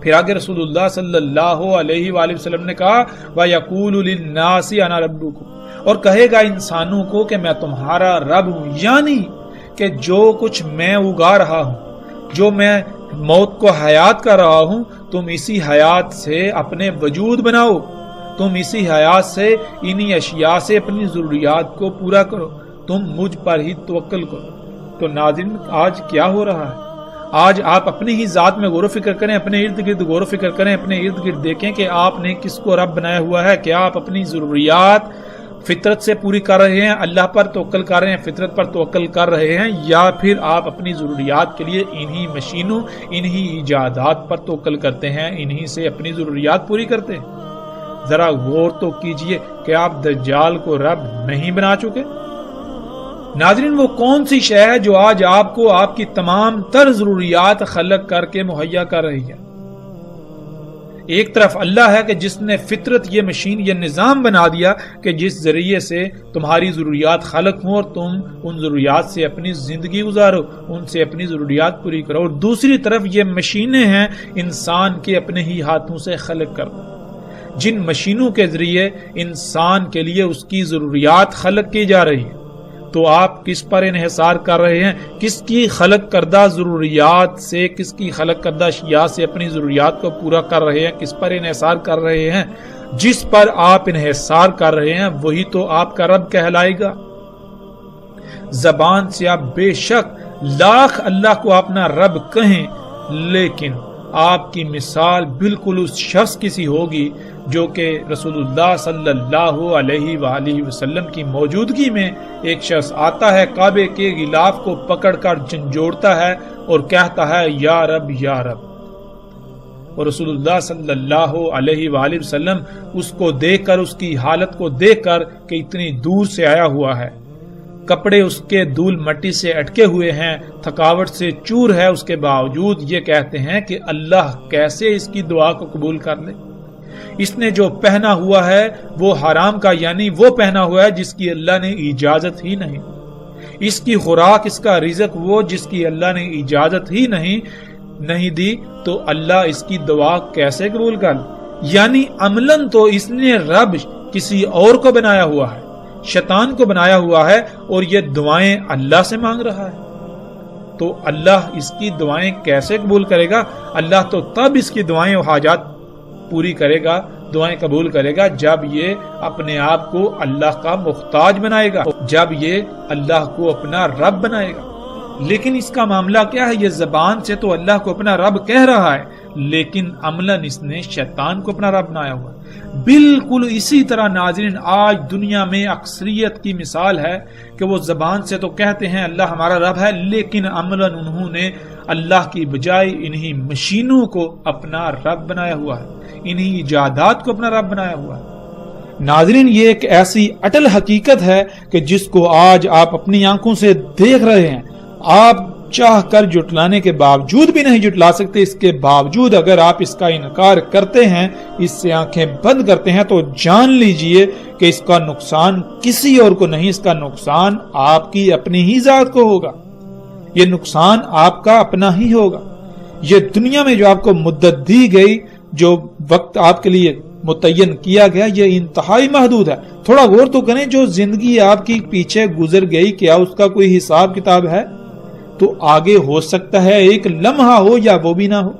پھر آگے رسول اللہ صلی اللہ علیہ وآلہ وسلم نے کہا وَيَقُولُ لِلنَّاسِ أَنَا رَبُّكُمْ، اور کہے گا انسانوں کو کہ میں تمہارا رب ہوں، یعنی کہ جو کچھ میں اگا رہا ہوں، جو میں موت کو حیات کر رہا ہوں، تم اسی حیات سے اپنے وجود بناؤ، تم اسی حیات سے، انہی اشیاء سے اپنی ضروریات کو پورا کرو، تم مجھ پر ہی توکل کرو۔ تو ناظرین، آج کیا ہو رہا ہے؟ آج آپ اپنی ہی ذات میں غور و فکر کریں، اپنے ارد گرد غور و فکر کریں، اپنے ارد گرد دیکھیں کہ آپ نے کس کو رب بنایا ہوا ہے۔ کیا آپ اپنی ضروریات فطرت سے پوری کر رہے ہیں، اللہ پر توکل کر رہے ہیں، فطرت پر توکل کر رہے ہیں، یا پھر آپ اپنی ضروریات کے لیے انہی مشینوں، انہی ایجادات پر توکل کرتے ہیں، انہی سے اپنی ضروریات پوری کرتے ہیں؟ ذرا غور تو کیجئے کہ آپ دجال کو رب نہیں بنا چکے۔ ناظرین، وہ کون سی شے ہے جو آج آپ کو آپ کی تمام تر ضروریات خلق کر کے مہیا کر رہی ہے؟ ایک طرف اللہ ہے کہ جس نے فطرت، یہ مشین، یہ نظام بنا دیا کہ جس ذریعے سے تمہاری ضروریات خلق ہوں اور تم ان ضروریات سے اپنی زندگی گزارو، ان سے اپنی ضروریات پوری کرو، اور دوسری طرف یہ مشینیں ہیں انسان کے اپنے ہی ہاتھوں سے خلق کرنا، جن مشینوں کے ذریعے انسان کے لیے اس کی ضروریات خلق کی جا رہی ہیں۔ تو آپ کس پر انحصار کر رہے ہیں؟ کس کی خلق کردہ ضروریات سے، کس کی خلق کردہ اشیاء سے اپنی ضروریات کو پورا کر رہے ہیں؟ کس پر انحصار کر رہے ہیں؟ جس پر آپ انحصار کر رہے ہیں وہی تو آپ کا رب کہلائے گا۔ زبان سے آپ بے شک لاکھ اللہ کو اپنا رب کہیں، لیکن آپ کی مثال بالکل اس شخص کی سی ہوگی جو کہ رسول اللہ صلی اللہ علیہ وآلہ وسلم کی موجودگی میں ایک شخص آتا ہے، کعبے کے غلاف کو پکڑ کر جھنجھوڑتا ہے اور کہتا ہے یا رب یا رب، اور رسول اللہ صلی اللہ علیہ وآلہ وسلم اس کو دیکھ کر، اس کی حالت کو دیکھ کر کہ اتنی دور سے آیا ہوا ہے، کپڑے اس کے دھول مٹی سے اٹکے ہوئے ہیں، تھکاوٹ سے چور ہے، اس کے باوجود یہ کہتے ہیں کہ اللہ کیسے اس کی دعا کو قبول کر لے۔ اس نے جو پہنا ہوا ہے وہ حرام کا، یعنی وہ پہنا ہوا ہے جس کی اللہ نے اجازت ہی نہیں، اس کی خوراک، اس کا رزق وہ جس کی اللہ نے اجازت ہی نہیں دی، تو اللہ اس کی دعا کیسے قبول کر لے؟ یعنی عملاً تو اس نے رب کسی اور کو بنایا ہوا ہے، شیطان کو بنایا ہوا ہے اور یہ دعائیں اللہ سے مانگ رہا ہے، تو اللہ اس کی دعائیں کیسے قبول کرے گا؟ اللہ تو تب اس کی دعائیں و حاجات پوری کرے گا، دعائیں قبول کرے گا جب یہ اپنے آپ کو اللہ کا محتاج بنائے گا، جب یہ اللہ کو اپنا رب بنائے گا۔ لیکن اس کا معاملہ کیا ہے؟ یہ زبان سے تو اللہ کو اپنا رب کہہ رہا ہے، لیکن عملاً اس نے شیطان کو اپنا رب بنایا ہوا ہے۔ بالکل اسی طرح ناظرین آج دنیا میں اکثریت کی مثال ہے کہ وہ زبان سے تو کہتے ہیں اللہ ہمارا رب ہے، لیکن عملاً انہوں نے اللہ کی بجائے انہی مشینوں کو اپنا رب بنایا ہوا ہے، انہی ایجادات کو اپنا رب بنایا ہوا ہے۔ ناظرین یہ ایک ایسی اٹل حقیقت ہے کہ جس کو آج آپ اپنی آنکھوں سے دیکھ رہے ہیں، آپ چاہ کر جٹلانے کے باوجود بھی نہیں جٹلا سکتے۔ اس کے باوجود اگر آپ اس کا انکار کرتے ہیں، اس سے آنکھیں بند کرتے ہیں، تو جان لیجئے کہ اس کا نقصان کسی اور کو نہیں، اس کا نقصان آپ کی اپنی ہی ذات کو ہوگا، یہ نقصان آپ کا اپنا ہی ہوگا۔ یہ دنیا میں جو آپ کو مدت دی گئی، جو وقت آپ کے لیے متعین کیا گیا، یہ انتہائی محدود ہے۔ تھوڑا غور تو کریں، جو زندگی آپ کی پیچھے گزر گئی کیا اس کا کوئی حساب کتاب ہے؟ تو آگے ہو سکتا ہے ایک لمحہ ہو یا وہ بھی نہ ہو،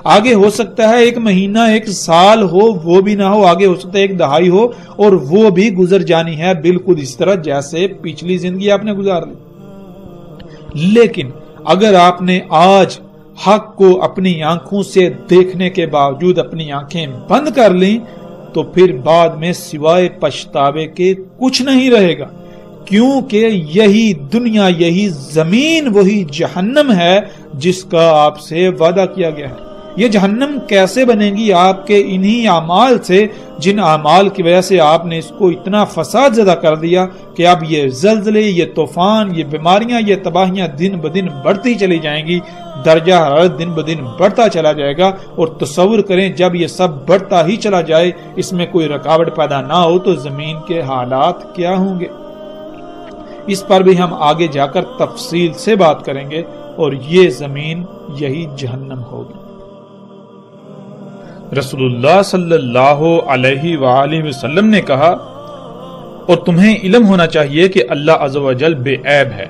آگے ہو سکتا ہے ایک مہینہ، ایک سال ہو، وہ بھی نہ ہو، آگے ہو سکتا ہے ایک دہائی ہو، اور وہ بھی گزر جانی ہے، بالکل اس طرح جیسے پچھلی زندگی آپ نے گزار لی۔ لیکن اگر آپ نے آج حق کو اپنی آنکھوں سے دیکھنے کے باوجود اپنی آنکھیں بند کر لیں، تو پھر بعد میں سوائے پچھتاوے کے کچھ نہیں رہے گا، کیونکہ یہی دنیا، یہی زمین وہی جہنم ہے جس کا آپ سے وعدہ کیا گیا ہے۔ یہ جہنم کیسے بنے گی؟ آپ کے انہی اعمال سے، جن اعمال کی وجہ سے آپ نے اس کو اتنا فساد زدہ کر دیا کہ اب یہ زلزلے، یہ طوفان، یہ بیماریاں، یہ تباہیاں دن بدن بڑھتی چلی جائیں گی، درجہ حرارت دن بدن بڑھتا چلا جائے گا۔ اور تصور کریں جب یہ سب بڑھتا ہی چلا جائے، اس میں کوئی رکاوٹ پیدا نہ ہو، تو زمین کے حالات کیا ہوں گے؟ اس پر بھی ہم آگے جا کر تفصیل سے بات کریں گے، اور یہ زمین یہی جہنم ہوگی۔ رسول اللہ صلی اللہ علیہ وآلہ وسلم نے کہا، اور تمہیں علم ہونا چاہیے کہ اللہ عز و جل بے عیب ہے،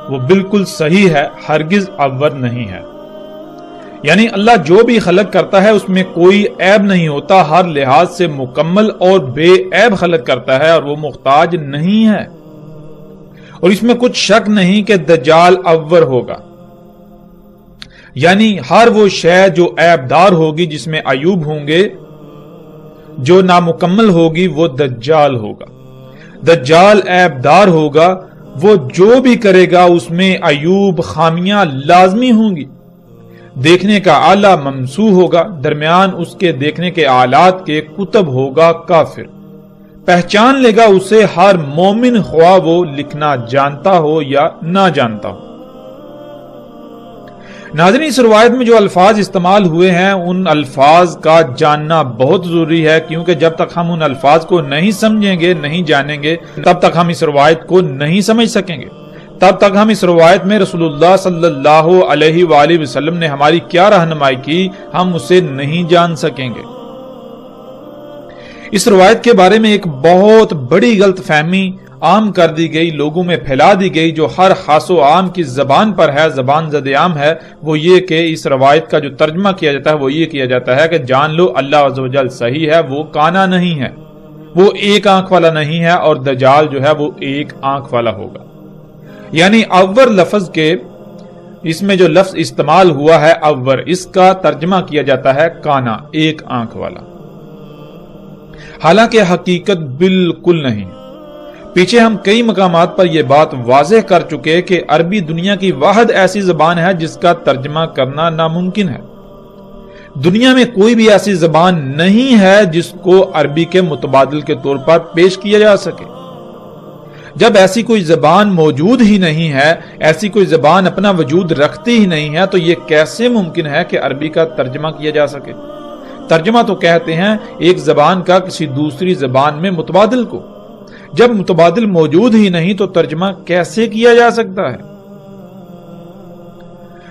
وہ بالکل صحیح ہے، ہرگز عور نہیں ہے۔ یعنی اللہ جو بھی خلق کرتا ہے اس میں کوئی عیب نہیں ہوتا، ہر لحاظ سے مکمل اور بے عیب خلق کرتا ہے، اور وہ محتاج نہیں ہے۔ اور اس میں کچھ شک نہیں کہ دجال عور ہوگا، یعنی ہر وہ شے جو عیب دار ہوگی، جس میں عیوب ہوں گے، جو نامکمل ہوگی، وہ دجال ہوگا۔ دجال عیب دار ہوگا، وہ جو بھی کرے گا اس میں عیوب، خامیاں لازمی ہوں گی۔ دیکھنے کا آلہ ممسوح ہوگا، درمیان اس کے دیکھنے کے آلات کے کتب ہوگا کافر، پہچان لے گا اسے ہر مومن، خواہ وہ لکھنا جانتا ہو یا نہ جانتا ہو۔ ناظرین اس روایت میں جو الفاظ استعمال ہوئے ہیں ان الفاظ کا جاننا بہت ضروری ہے، کیونکہ جب تک ہم ان الفاظ کو نہیں سمجھیں گے، نہیں جانیں گے، تب تک ہم اس روایت کو نہیں سمجھ سکیں گے، تب تک ہم اس روایت میں رسول اللہ صلی اللہ علیہ وآلہ وسلم نے ہماری کیا رہنمائی کی، ہم اسے نہیں جان سکیں گے۔ اس روایت کے بارے میں ایک بہت بڑی غلط فہمی عام کر دی گئی، لوگوں میں پھیلا دی گئی، جو ہر خاص و عام کی زبان پر ہے، زبان زد عام ہے، وہ یہ کہ اس روایت کا جو ترجمہ کیا جاتا ہے وہ یہ کیا جاتا ہے کہ جان لو اللہ عز و جل صحیح ہے، وہ کانا نہیں ہے، وہ ایک آنکھ والا نہیں ہے، اور دجال جو ہے وہ ایک آنکھ والا ہوگا۔ یعنی عور لفظ کے اس میں جو لفظ استعمال ہوا ہے عور، اس کا ترجمہ کیا جاتا ہے کانا، ایک آنکھ والا، حالانکہ حقیقت بالکل نہیں۔ پیچھے ہم کئی مقامات پر یہ بات واضح کر چکے کہ عربی دنیا کی واحد ایسی زبان ہے جس کا ترجمہ کرنا ناممکن ہے۔ دنیا میں کوئی بھی ایسی زبان نہیں ہے جس کو عربی کے متبادل کے طور پر پیش کیا جا سکے۔ جب ایسی کوئی زبان موجود ہی نہیں ہے، ایسی کوئی زبان اپنا وجود رکھتی ہی نہیں ہے، تو یہ کیسے ممکن ہے کہ عربی کا ترجمہ کیا جا سکے؟ ترجمہ تو کہتے ہیں ایک زبان کا کسی دوسری زبان میں متبادل کو۔ جب متبادل موجود ہی نہیں تو ترجمہ کیسے کیا جا سکتا ہے؟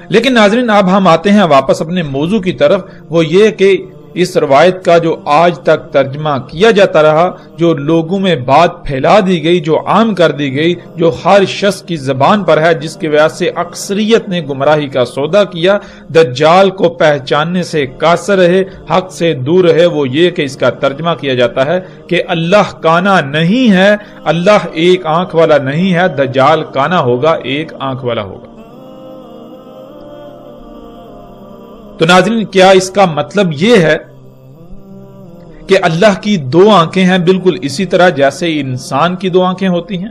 لیکن ناظرین اب ہم آتے ہیں واپس اپنے موضوع کی طرف، وہ یہ کہ اس روایت کا جو آج تک ترجمہ کیا جاتا رہا، جو لوگوں میں بات پھیلا دی گئی، جو عام کر دی گئی، جو ہر شخص کی زبان پر ہے، جس کی وجہ سے اکثریت نے گمراہی کا سودا کیا، دجال کو پہچاننے سے قاصر رہے، حق سے دور رہے، وہ یہ کہ اس کا ترجمہ کیا جاتا ہے کہ اللہ کانا نہیں ہے، اللہ ایک آنکھ والا نہیں ہے، دجال کانا ہوگا، ایک آنکھ والا ہوگا۔ تو ناظرین، کیا اس کا مطلب یہ ہے کہ اللہ کی دو آنکھیں ہیں، بالکل اسی طرح جیسے انسان کی دو آنکھیں ہوتی ہیں؟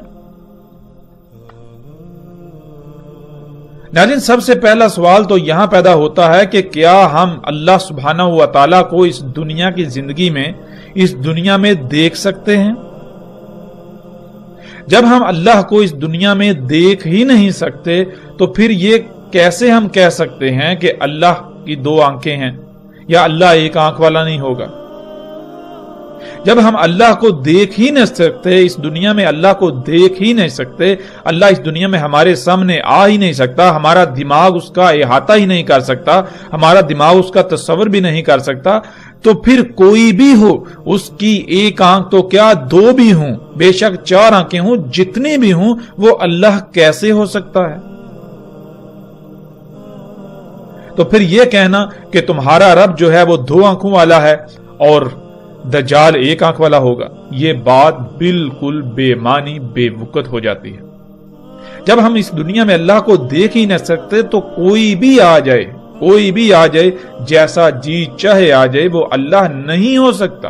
ناظرین، سب سے پہلا سوال تو یہاں پیدا ہوتا ہے کہ کیا ہم اللہ سبحانہ و تعالیٰ کو اس دنیا کی زندگی میں، اس دنیا میں دیکھ سکتے ہیں؟ جب ہم اللہ کو اس دنیا میں دیکھ ہی نہیں سکتے تو پھر یہ کیسے ہم کہہ سکتے ہیں کہ اللہ کی دو آنکھیں ہیں یا اللہ ایک آنکھ والا نہیں ہوگا؟ جب ہم اللہ کو دیکھ ہی نہیں سکتے، اس دنیا میں اللہ کو دیکھ ہی نہیں سکتے، اللہ اس دنیا میں ہمارے سامنے آ ہی نہیں سکتا، ہمارا دماغ اس کا احاطہ ہی نہیں کر سکتا، ہمارا دماغ اس کا تصور بھی نہیں کر سکتا، تو پھر کوئی بھی ہو، اس کی ایک آنکھ تو کیا دو بھی ہوں، بے شک چار آنکھیں ہوں، جتنی بھی ہوں، وہ اللہ کیسے ہو سکتا ہے؟ تو پھر یہ کہنا کہ تمہارا رب جو ہے وہ دو آنکھوں والا ہے اور دجال ایک آنکھ والا ہوگا، یہ بات بالکل بے معنی، بے وقت ہو جاتی ہے۔ جب ہم اس دنیا میں اللہ کو دیکھ ہی نہ سکتے تو کوئی بھی آ جائے، کوئی بھی آ جائے، جیسا جی چاہے آ جائے، وہ اللہ نہیں ہو سکتا۔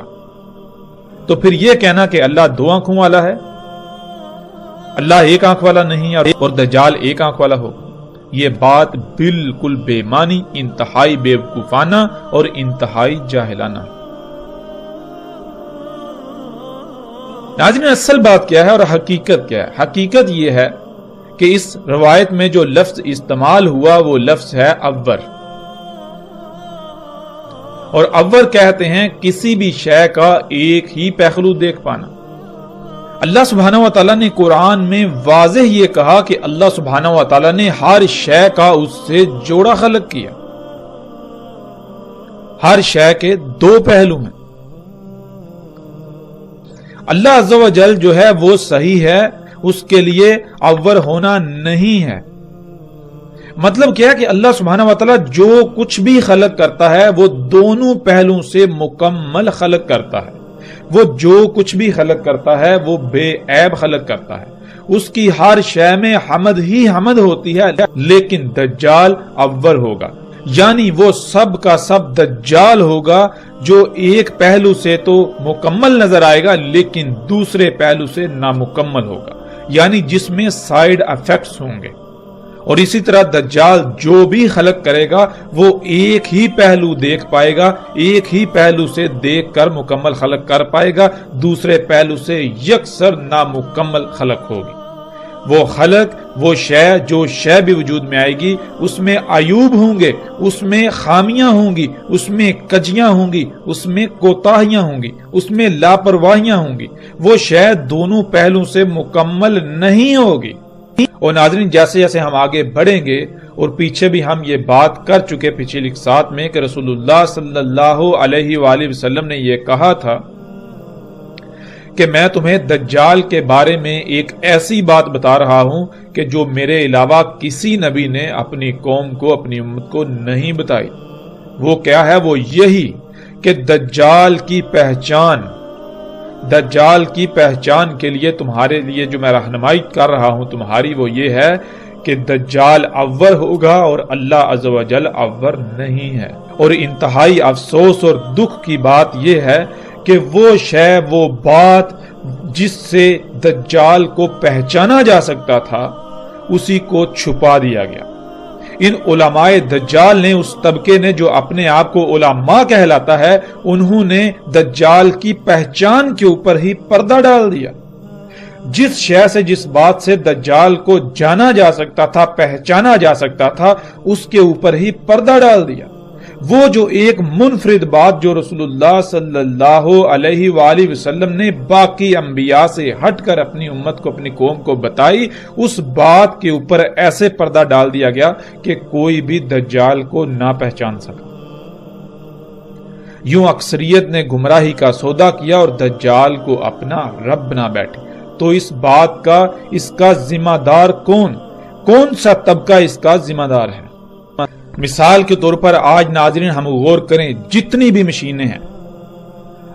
تو پھر یہ کہنا کہ اللہ دو آنکھوں والا ہے، اللہ ایک آنکھ والا نہیں اور دجال ایک آنکھ والا ہوگا، یہ بات بالکل بے معنی، انتہائی بے وقوفانہ اور انتہائی جاہلانہ۔ ناظرین، اصل بات کیا ہے اور حقیقت کیا ہے؟ حقیقت یہ ہے کہ اس روایت میں جو لفظ استعمال ہوا وہ لفظ ہے عور، اور عور کہتے ہیں کسی بھی شے کا ایک ہی پہلو دیکھ پانا۔ اللہ سبحانہ و تعالیٰ نے قرآن میں واضح یہ کہا کہ اللہ سبحانہ و تعالیٰ نے ہر شے کا اس سے جوڑا خلق کیا، ہر شے کے دو پہلو ہیں۔ اللہ عز و جل جو ہے وہ صحیح ہے، اس کے لیے عور ہونا نہیں ہے۔ مطلب کیا ہے کہ اللہ سبحانہ و تعالیٰ جو کچھ بھی خلق کرتا ہے وہ دونوں پہلوں سے مکمل خلق کرتا ہے، وہ جو کچھ بھی خلق کرتا ہے وہ بے عیب خلق کرتا ہے، اس کی ہر شے میں حمد ہی حمد ہوتی ہے، لیکن دجال عور ہوگا، یعنی وہ سب کا سب دجال ہوگا جو ایک پہلو سے تو مکمل نظر آئے گا لیکن دوسرے پہلو سے نامکمل ہوگا، یعنی جس میں سائیڈ ایفیکٹس ہوں گے۔ اور اسی طرح دجال جو بھی خلق کرے گا وہ ایک ہی پہلو دیکھ پائے گا، ایک ہی پہلو سے دیکھ کر مکمل خلق کر پائے گا، دوسرے پہلو سے یکسر نامکمل خلق ہوگی۔ وہ خلق، وہ شے، جو شے بھی وجود میں آئے گی اس میں عیوب ہوں گے، اس میں خامیاں ہوں گی، اس میں کجیاں ہوں گی، اس میں کوتاہیاں ہوں گی، اس میں لاپرواہیاں ہوں گی، وہ شے دونوں پہلوں سے مکمل نہیں ہوگی۔ اور ناظرین، جیسے جیسے ہم آگے بڑھیں گے، اور پیچھے بھی ہم یہ بات کر چکے پچھلی اقساط میں کہ رسول اللہ صلی اللہ علیہ وآلہ وسلم نے یہ کہا تھا کہ میں تمہیں دجال کے بارے میں ایک ایسی بات بتا رہا ہوں کہ جو میرے علاوہ کسی نبی نے اپنی قوم کو، اپنی امت کو نہیں بتائی۔ وہ کیا ہے؟ وہ یہی کہ دجال کی پہچان کے لیے تمہارے لیے جو میں رہنمائی کر رہا ہوں تمہاری، وہ یہ ہے کہ دجال عور ہوگا اور اللہ عز و جل عور نہیں ہے۔ اور انتہائی افسوس اور دکھ کی بات یہ ہے کہ وہ شے، وہ بات جس سے دجال کو پہچانا جا سکتا تھا، اسی کو چھپا دیا گیا۔ ان علماء دجال نے، اس طبقے نے جو اپنے آپ کو علماء کہلاتا ہے، انہوں نے دجال کی پہچان کے اوپر ہی پردہ ڈال دیا۔ جس شے سے، جس بات سے دجال کو جانا جا سکتا تھا، پہچانا جا سکتا تھا، اس کے اوپر ہی پردہ ڈال دیا۔ وہ جو ایک منفرد بات جو رسول اللہ صلی اللہ علیہ وآلہ وسلم نے باقی انبیاء سے ہٹ کر اپنی امت کو، اپنی قوم کو بتائی، اس بات کے اوپر ایسے پردہ ڈال دیا گیا کہ کوئی بھی دجال کو نہ پہچان سکا۔ یوں اکثریت نے گمراہی کا سودا کیا اور دجال کو اپنا رب بنا بیٹھی۔ تو اس بات کا اس کا ذمہ دار کون سا طبقہ اس کا ذمہ دار ہے؟ مثال کے طور پر آج ناظرین ہم غور کریں، جتنی بھی مشینیں ہیں،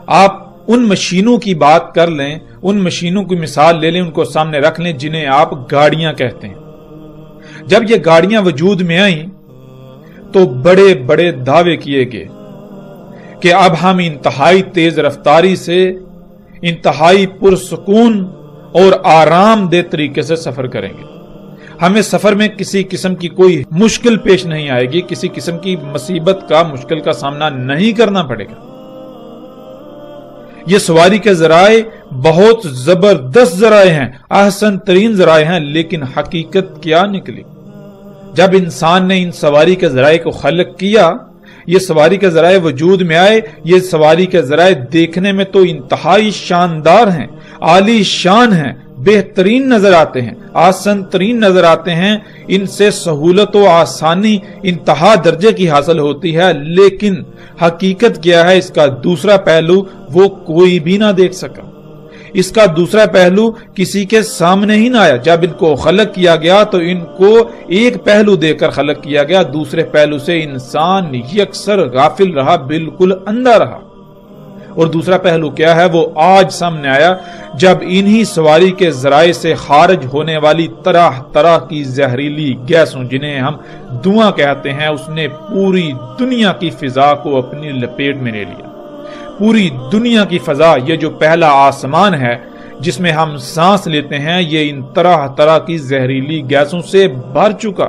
آپ ان مشینوں کی بات کر لیں، ان مشینوں کی مثال لے لیں، ان کو سامنے رکھ لیں جنہیں آپ گاڑیاں کہتے ہیں۔ جب یہ گاڑیاں وجود میں آئیں تو بڑے بڑے دعوے کیے گئے کہ اب ہم انتہائی تیز رفتاری سے انتہائی پرسکون اور آرام دہ طریقے سے سفر کریں گے، ہمیں سفر میں کسی قسم کی کوئی مشکل پیش نہیں آئے گی، کسی قسم کی مصیبت کا مشکل کا سامنا نہیں کرنا پڑے گا۔ یہ سواری کے ذرائع بہت زبردست ذرائع ہیں، احسن ترین ذرائع ہیں، لیکن حقیقت کیا نکلی؟ جب انسان نے ان سواری کے ذرائع کو خلق کیا، یہ سواری کے ذرائع وجود میں آئے، یہ سواری کے ذرائع دیکھنے میں تو انتہائی شاندار ہیں، عالی شان ہیں، بہترین نظر آتے ہیں، آسان ترین نظر آتے ہیں، ان سے سہولت و آسانی انتہا درجے کی حاصل ہوتی ہے، لیکن حقیقت کیا ہے؟ اس کا دوسرا پہلو وہ کوئی بھی نہ دیکھ سکا، اس کا دوسرا پہلو کسی کے سامنے ہی نہ آیا۔ جب ان کو خلق کیا گیا تو ان کو ایک پہلو دے کر خلق کیا گیا، دوسرے پہلو سے انسان یکسر غافل رہا، بالکل اندھا رہا۔ اور دوسرا پہلو کیا ہے؟ وہ آج سامنے آیا جب انہی سواری کے ذرائع سے خارج ہونے والی طرح طرح کی زہریلی گیسوں، جنہیں ہم دھواں کہتے ہیں، اس نے پوری دنیا کی فضا کو اپنی لپیٹ میں لے لیا۔ پوری دنیا کی فضا، یہ جو پہلا آسمان ہے جس میں ہم سانس لیتے ہیں، یہ ان طرح طرح کی زہریلی گیسوں سے بھر چکا،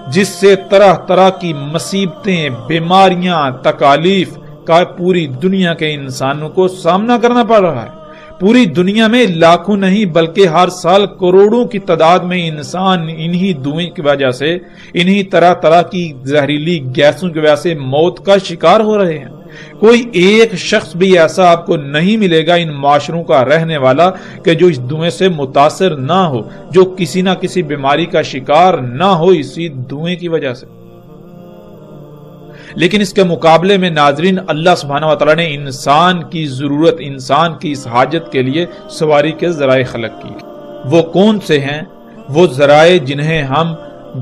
جس سے طرح طرح کی مصیبتیں، بیماریاں، تکالیف کا پوری دنیا کے انسانوں کو سامنا کرنا پڑ رہا ہے۔ پوری دنیا میں لاکھوں نہیں بلکہ ہر سال کروڑوں کی تعداد میں انسان انہی دھوئیں کی وجہ سے، انہی طرح طرح کی زہریلی گیسوں کی وجہ سے موت کا شکار ہو رہے ہیں۔ کوئی ایک شخص بھی ایسا آپ کو نہیں ملے گا ان معاشروں کا رہنے والا کہ جو اس دھوئیں سے متاثر نہ ہو، جو کسی نہ کسی بیماری کا شکار نہ ہو اسی دھوئیں کی وجہ سے۔ لیکن اس کے مقابلے میں ناظرین، اللہ سبحانہ وتعالی نے انسان کی ضرورت، انسان کی اس حاجت کے لیے سواری کے ذرائع خلق کی۔ وہ کون سے ہیں؟ وہ ذرائع جنہیں ہم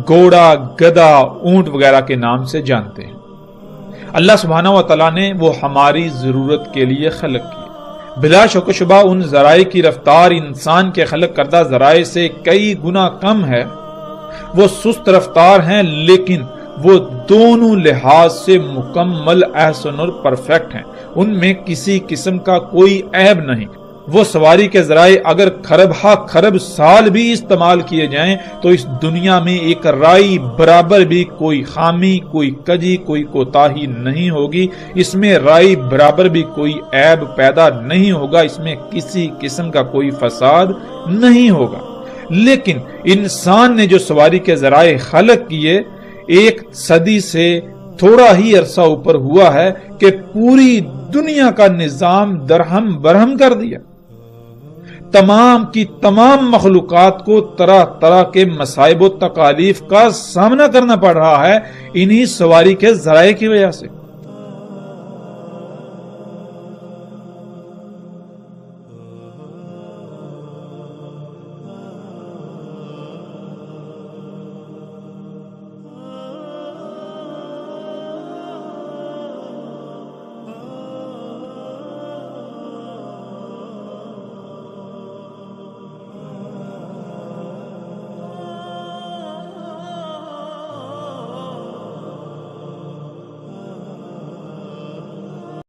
گھوڑا، گدھا، اونٹ وغیرہ کے نام سے جانتے ہیں۔ اللہ سبحانہ وتعالی نے وہ ہماری ضرورت کے لیے خلق کی۔ بلا شک و شبہ ان ذرائع کی رفتار انسان کے خلق کردہ ذرائع سے کئی گنا کم ہے، وہ سست رفتار ہیں، لیکن وہ دونوں لحاظ سے مکمل، احسن اور پرفیکٹ ہیں، ان میں کسی قسم کا کوئی عیب نہیں۔ وہ سواری کے ذرائع اگر خرب سال بھی استعمال کیے جائیں تو اس دنیا میں ایک رائی برابر بھی کوئی خامی، کوئی کجی، کوئی کوتاہی نہیں ہوگی، اس میں رائی برابر بھی کوئی عیب پیدا نہیں ہوگا، اس میں کسی قسم کا کوئی فساد نہیں ہوگا۔ لیکن انسان نے جو سواری کے ذرائع خلق کیے، ایک صدی سے تھوڑا ہی عرصہ اوپر ہوا ہے کہ پوری دنیا کا نظام درہم برہم کر دیا۔ تمام کی تمام مخلوقات کو طرح طرح کے مصائب و تکالیف کا سامنا کرنا پڑ رہا ہے انہی سواری کے ذرائع کی وجہ سے۔